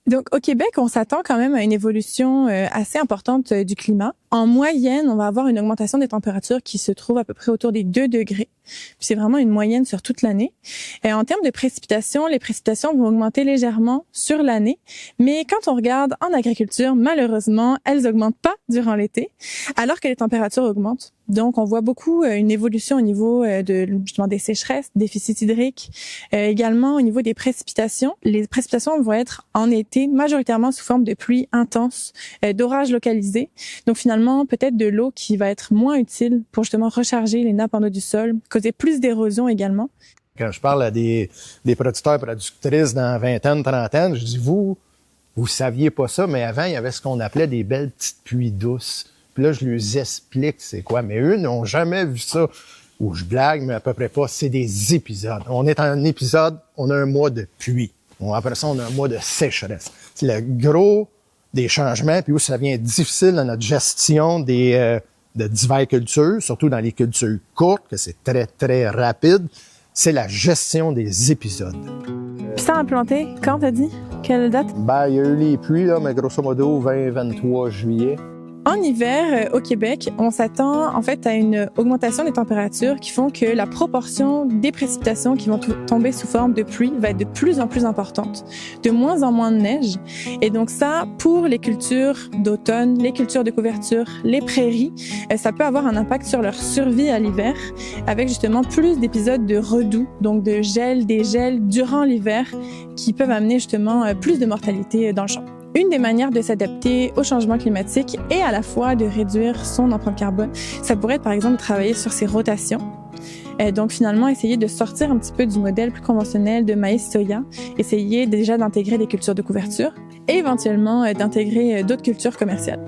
Donc, au Québec, on s'attend quand même à une évolution assez importante du climat. En moyenne, on va avoir une augmentation des températures qui se trouve à peu près autour des 2 degrés. Puis c'est vraiment une moyenne sur toute l'année. Et en termes de précipitations, les précipitations vont augmenter légèrement sur l'année. Mais quand on regarde en agriculture, malheureusement, elles augmentent pas durant l'été, alors que les températures augmentent. Donc, on voit beaucoup une évolution au niveau justement des sécheresses, déficit hydrique, également au niveau des précipitations. Les précipitations vont être en été majoritairement sous forme de pluie intense, d'orages localisés. Donc, finalement, peut-être de l'eau qui va être moins utile pour justement recharger les nappes en eau du sol, causer plus d'érosion également. Quand je parle à des producteurs et productrices dans vingtaine, trentaine, je dis, vous saviez pas ça, mais avant, il y avait ce qu'on appelait des belles petites pluies douces. Puis là, je leur explique c'est quoi. Mais eux n'ont jamais vu ça. Ou je blague, mais à peu près pas. C'est des épisodes. On est en un épisode, on a un mois de pluie. Après ça, on a un mois de sécheresse. C'est le gros des changements, puis où ça devient difficile dans notre gestion de diverses cultures, surtout dans les cultures courtes, que c'est très, très rapide, c'est la gestion des épisodes. Puis ça a implanté, quand t'as dit? Quelle date? Il y a eu les pluies, là, mais grosso modo, 20-23 juillet. En hiver, au Québec, on s'attend en fait à une augmentation des températures qui font que la proportion des précipitations qui vont tomber sous forme de pluie va être de plus en plus importante. De moins en moins de neige. Et donc ça, pour les cultures d'automne, les cultures de couverture, les prairies, ça peut avoir un impact sur leur survie à l'hiver, avec justement plus d'épisodes de redoux, donc de gel, dégel durant l'hiver, qui peuvent amener justement plus de mortalité dans le champ. Une des manières de s'adapter au changement climatique et à la fois de réduire son empreinte carbone, ça pourrait être par exemple de travailler sur ses rotations. Donc finalement, essayer de sortir un petit peu du modèle plus conventionnel de maïs-soya, essayer déjà d'intégrer des cultures de couverture et éventuellement d'intégrer d'autres cultures commerciales.